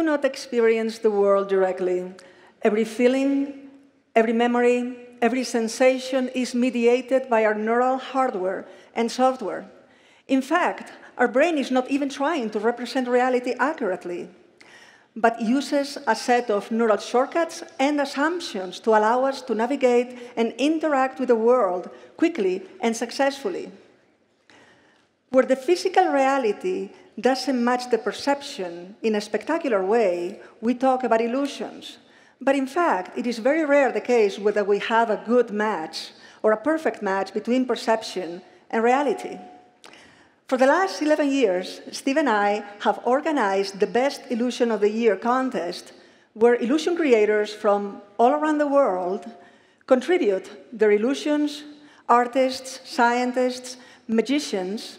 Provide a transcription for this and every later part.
not experience the world directly. Every feeling, every memory, every sensation is mediated by our neural hardware and software. In fact, our brain is not even trying to represent reality accurately, but uses a set of neural shortcuts and assumptions to allow us to navigate and interact with the world quickly and successfully. Where the physical reality doesn't match the perception in a spectacular way, we talk about illusions. But in fact, it is very rare the case whether we have a good match or a perfect match between perception and reality. For the last 11 years, Steve and I have organized the Best Illusion of the Year contest, where illusion creators from all around the world contribute their illusions, artists, scientists, magicians.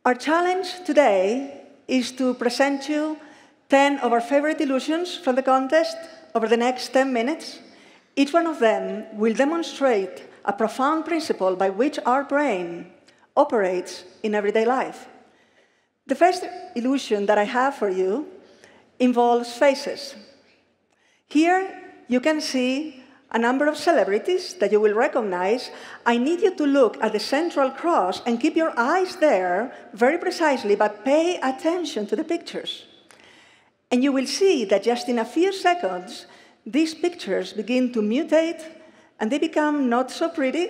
Our challenge today is to present you 10 of our favorite illusions from the contest over the next 10 minutes. Each one of them will demonstrate a profound principle by which our brain operates in everyday life. The first illusion that I have for you involves faces. Here you can see a number of celebrities that you will recognize. I need you to look at the central cross and keep your eyes there very precisely, but pay attention to the pictures. And you will see that just in a few seconds, these pictures begin to mutate and they become not so pretty.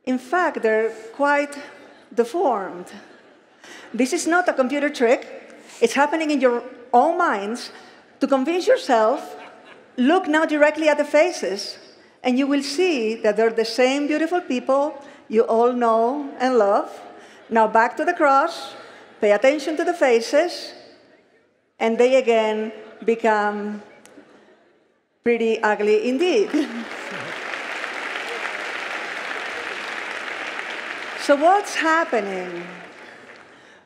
In fact, they're quite deformed. This is not a computer trick. It's happening in your own minds. To convince yourself, look now directly at the faces, and you will see that they're the same beautiful people you all know and love. Now back to the cross, pay attention to the faces, and they again become pretty ugly indeed. So what's happening?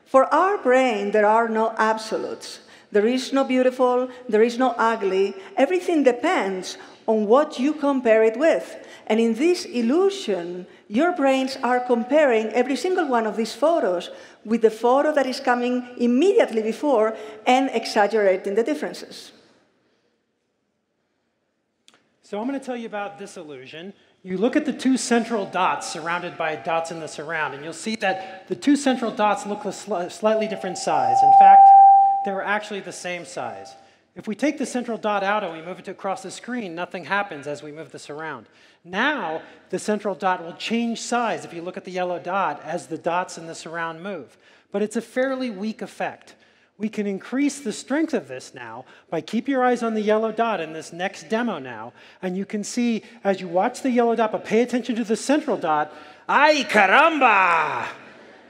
For our brain, there are no absolutes. There is no beautiful, there is no ugly. Everything depends on what you compare it with. And in this illusion, your brains are comparing every single one of these photos with the photo that is coming immediately before and exaggerating the differences. So I'm going to tell you about this illusion. You look at the two central dots surrounded by dots in the surround, and you'll see that the two central dots look a slightly different size. In fact, they're actually the same size. If we take the central dot out and we move it across the screen, nothing happens as we move this around. Now, the central dot will change size if you look at the yellow dot as the dots in the surround move. But it's a fairly weak effect. We can increase the strength of this now by keep your eyes on the yellow dot in this next demo now, and you can see as you watch the yellow dot, but pay attention to the central dot, ay caramba!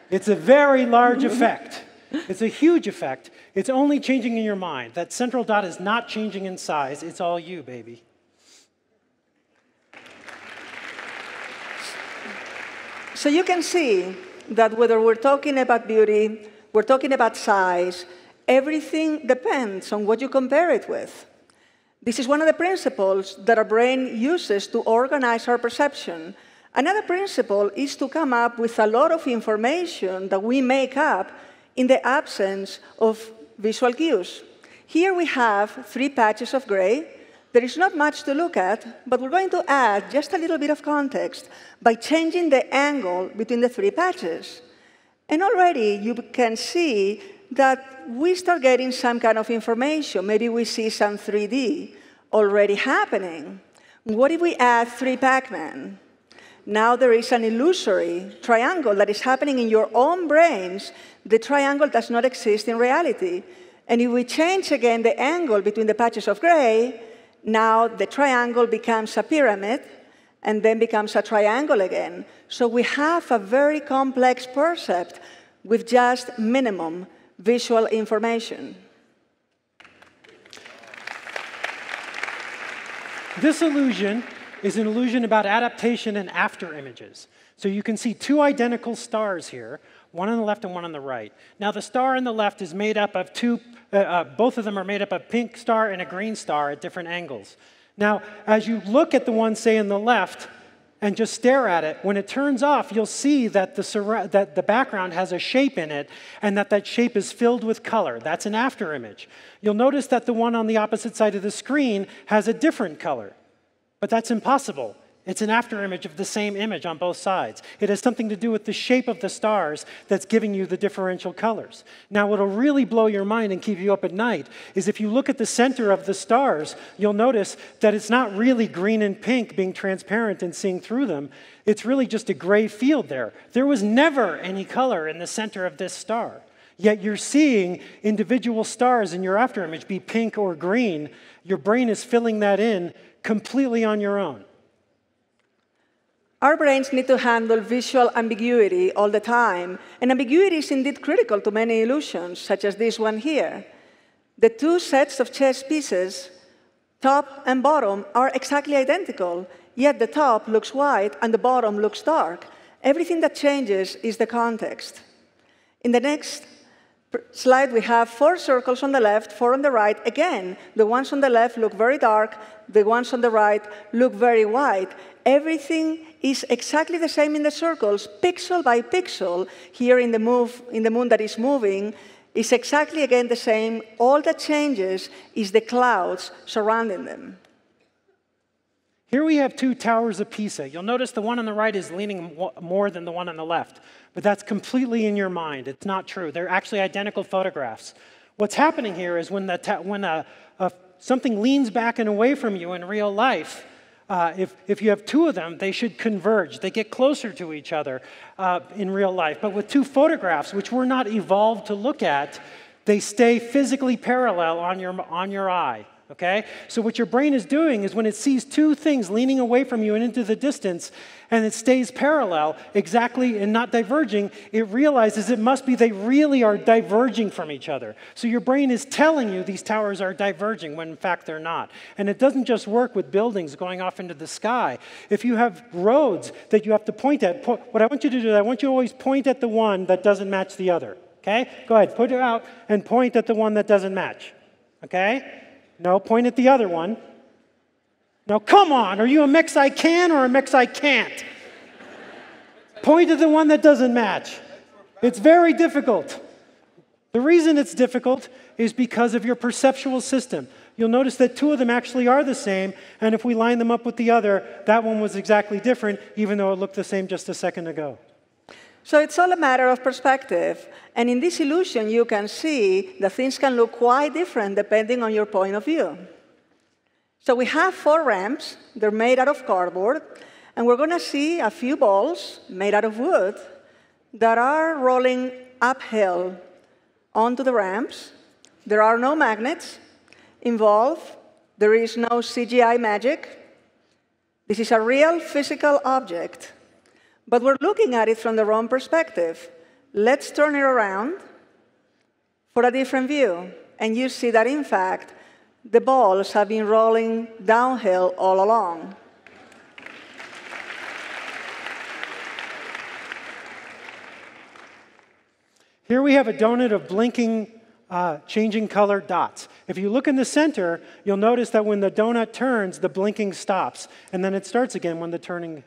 It's a very large effect. It's a huge effect. It's only changing in your mind. That central dot is not changing in size. It's all you, baby. So you can see that whether we're talking about beauty, we're talking about size, everything depends on what you compare it with. This is one of the principles that our brain uses to organize our perception. Another principle is to come up with a lot of information that we make up in the absence of visual cues. Here we have 3 patches of gray. There is not much to look at, but we're going to add just a little bit of context by changing the angle between the 3 patches. And already you can see that we start getting some kind of information. Maybe we see some 3D already happening. What if we add 3 Pac-Man? Now there is an illusory triangle that is happening in your own brains. The triangle does not exist in reality. And if we change again the angle between the patches of gray, now the triangle becomes a pyramid and then becomes a triangle again. So we have a very complex percept with just minimum visual information. This illusion is an illusion about adaptation and after images. So you can see 2 identical stars here, one on the left and one on the right. Now the star on the left is made up of both of them are made up of a pink star and a green star at different angles. Now, as you look at the one, say, on the left, and just stare at it. When it turns off, you'll see that the background has a shape in it, and that shape is filled with color. That's an after image. You'll notice that the one on the opposite side of the screen has a different color. But that's impossible. It's an after image of the same image on both sides. It has something to do with the shape of the stars that's giving you the differential colors. Now, what'll really blow your mind and keep you up at night is if you look at the center of the stars, you'll notice that it's not really green and pink being transparent and seeing through them. It's really just a gray field there. There was never any color in the center of this star. Yet you're seeing individual stars in your after image be pink or green. Your brain is filling that in completely on your own. Our brains need to handle visual ambiguity all the time, and ambiguity is indeed critical to many illusions, such as this one here. The two sets of chess pieces, top and bottom, are exactly identical, yet the top looks white and the bottom looks dark. Everything that changes is the context. In the next slide, we have 4 circles on the left, 4 on the right. Again, the ones on the left look very dark, the ones on the right look very white. Everything is exactly the same in the circles, pixel by pixel. Here in the moon that is moving is exactly again the same. All that changes is the clouds surrounding them. Here we have 2 towers of Pisa. You'll notice the one on the right is leaning more than the one on the left. But that's completely in your mind. It's not true. They're actually identical photographs. What's happening here is when something leans back and away from you in real life, if you have 2 of them, they should converge. They get closer to each other in real life. But with 2 photographs, which we're not evolved to look at, they stay physically parallel on your eye. Okay? So what your brain is doing is when it sees 2 things leaning away from you and into the distance, and it stays parallel exactly and not diverging, it realizes it must be they really are diverging from each other. So your brain is telling you these towers are diverging when in fact they're not. And it doesn't just work with buildings going off into the sky. If you have roads that you have to point at, what I want you to do is I want you to always point at the one that doesn't match the other. Okay? Go ahead, put it out and point at the one that doesn't match. Okay? No, point at the other one. Now, come on, are you a mix I can or a mix I can't? Point at the one that doesn't match. It's very difficult. The reason it's difficult is because of your perceptual system. You'll notice that 2 of them actually are the same, and if we line them up with the other, that one was exactly different, even though it looked the same just a second ago. So it's all a matter of perspective. And in this illusion, you can see that things can look quite different depending on your point of view. So we have 4 ramps. They're made out of cardboard. And we're going to see a few balls made out of wood that are rolling uphill onto the ramps. There are no magnets involved. There is no CGI magic. This is a real physical object. But we're looking at it from the wrong perspective. Let's turn it around for a different view. And you see that, in fact, the balls have been rolling downhill all along. Here we have a donut of blinking, changing color dots. If you look in the center, you'll notice that when the donut turns, the blinking stops. And then it starts again when the turning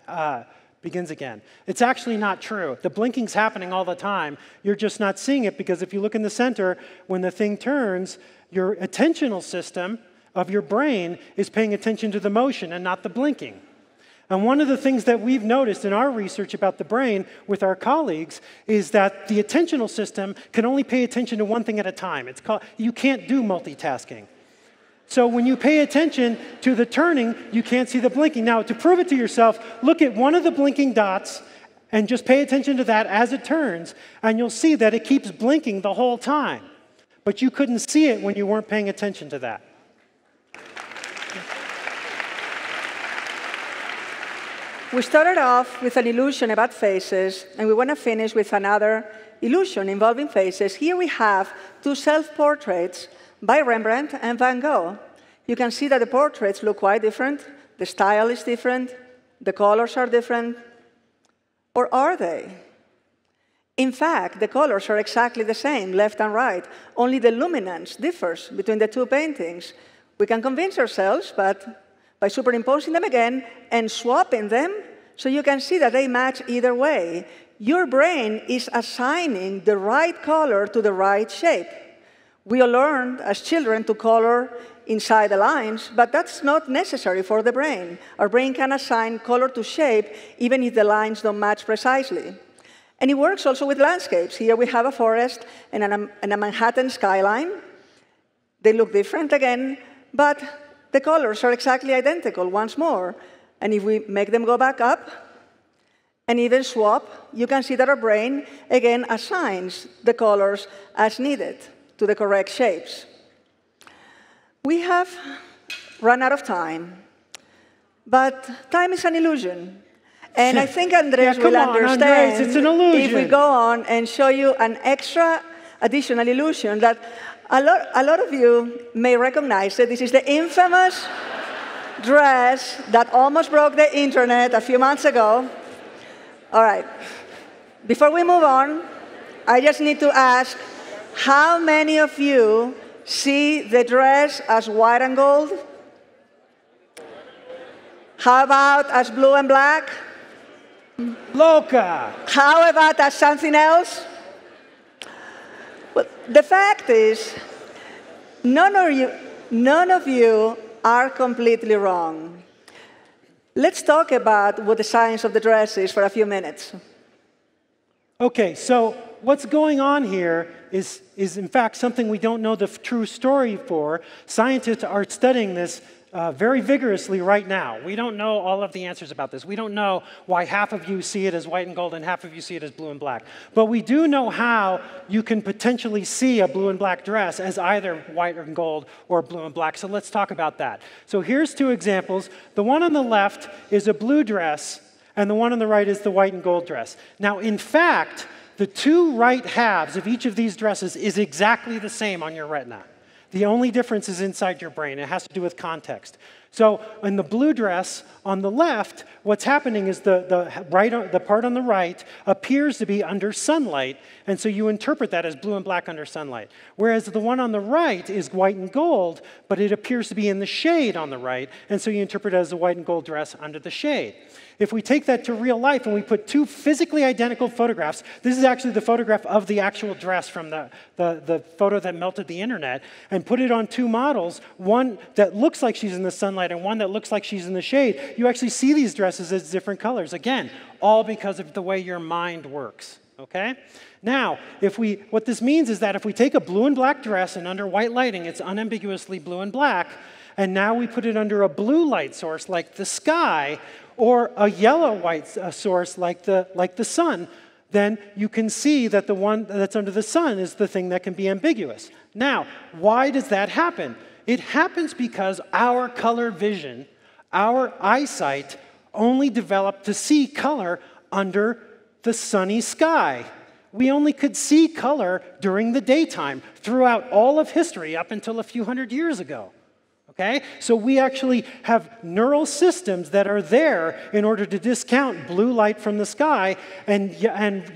begins again. It's actually not true. The blinking's happening all the time. You're just not seeing it because if you look in the center, when the thing turns, your attentional system of your brain is paying attention to the motion and not the blinking. And one of the things that we've noticed in our research about the brain with our colleagues is that the attentional system can only pay attention to one thing at a time. You can't do multitasking. So when you pay attention to the turning, you can't see the blinking. Now, to prove it to yourself, look at one of the blinking dots and just pay attention to that as it turns, and you'll see that it keeps blinking the whole time. But you couldn't see it when you weren't paying attention to that. We started off with an illusion about faces, and we want to finish with another illusion involving faces. Here we have 2 self-portraits by Rembrandt and Van Gogh. You can see that the portraits look quite different. The style is different. The colors are different. Or are they? In fact, the colors are exactly the same, left and right. Only the luminance differs between the 2 paintings. We can convince ourselves, but by superimposing them again and swapping them, So you can see that they match either way. Your brain is assigning the right color to the right shape. We all learned as children to color inside the lines, but that's not necessary for the brain. Our brain can assign color to shape even if the lines don't match precisely. And it works also with landscapes. Here we have a forest and a Manhattan skyline. They look different again, but the colors are exactly identical once more. And if we make them go back up and even swap, you can see that our brain, again, assigns the colors as needed to the correct shapes. We have run out of time, but time is an illusion. And I think Andres will understand Andres, it's an illusion. if we go on and show you an extra additional illusion that a lot of you may recognize that this is the infamous dress that almost broke the internet a few months ago. All right. Before we move on, I just need to ask, how many of you see the dress as white and gold? How about as blue and black? Loca! How about as something else? Well, the fact is, none of you are completely wrong. Let's talk about what the science of the dress is for a few minutes. Okay, so what's going on here is in fact something we don't know the true story for. Scientists are studying this very vigorously right now. We don't know all of the answers about this. We don't know why half of you see it as white and gold and half of you see it as blue and black. But we do know how you can potentially see a blue and black dress as either white and gold or blue and black. So let's talk about that. So here's two examples. The one on the left is a blue dress, and the one on the right is the white and gold dress. Now, in fact, the two right halves of each of these dresses is exactly the same on your retina. The only difference is inside your brain. It has to do with context. So in the blue dress on the left, what's happening is the part on the right appears to be under sunlight, and so you interpret that as blue and black under sunlight. Whereas the one on the right is white and gold, but it appears to be in the shade on the right, and so you interpret it as a white and gold dress under the shade. If we take that to real life and we put two physically identical photographs, this is actually the photograph of the actual dress from the photo that melted the internet, and put it on two models, one that looks like she's in the sunlight and one that looks like she's in the shade, you actually see these dresses as different colors. Again, all because of the way your mind works, okay? Now, what this means is that if we take a blue and black dress and under white lighting, it's unambiguously blue and black, and now we put it under a blue light source like the sky, or a yellow-white source like the sun, then you can see that the one that's under the sun is the thing that can be ambiguous. Now, why does that happen? It happens because our color vision, our eyesight, only developed to see color under the sunny sky. We only could see color during the daytime throughout all of history up until a few hundred years ago. Okay? So we actually have neural systems that are there in order to discount blue light from the sky and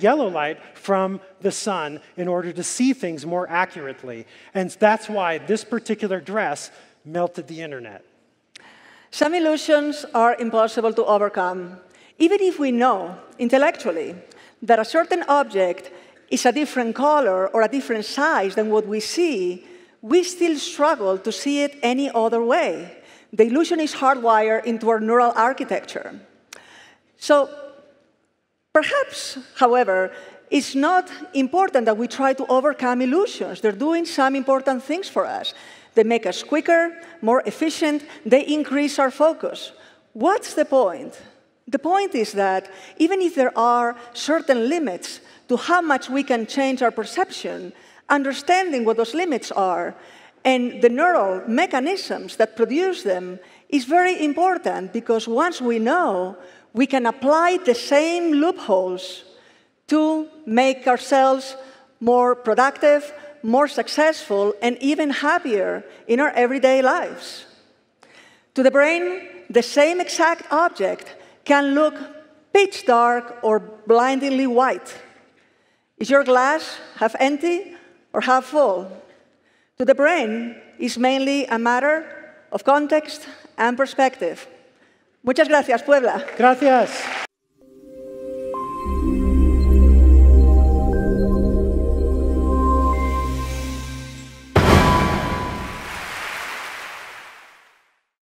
yellow light from the sun in order to see things more accurately. And that's why this particular dress melted the internet. Some illusions are impossible to overcome. Even if we know intellectually that a certain object is a different color or a different size than what we see, we still struggle to see it any other way. The illusion is hardwired into our neural architecture. So perhaps, however, it's not important that we try to overcome illusions. They're doing some important things for us. They make us quicker, more efficient. They increase our focus. What's the point? The point is that even if there are certain limits to how much we can change our perception, understanding what those limits are and the neural mechanisms that produce them is very important, because once we know, we can apply the same loopholes to make ourselves more productive, more successful, and even happier in our everyday lives. To the brain, the same exact object can look pitch dark or blindingly white. Is your glass half empty or half full? To the brain, it's mainly a matter of context and perspective. Muchas gracias, Puebla. Gracias.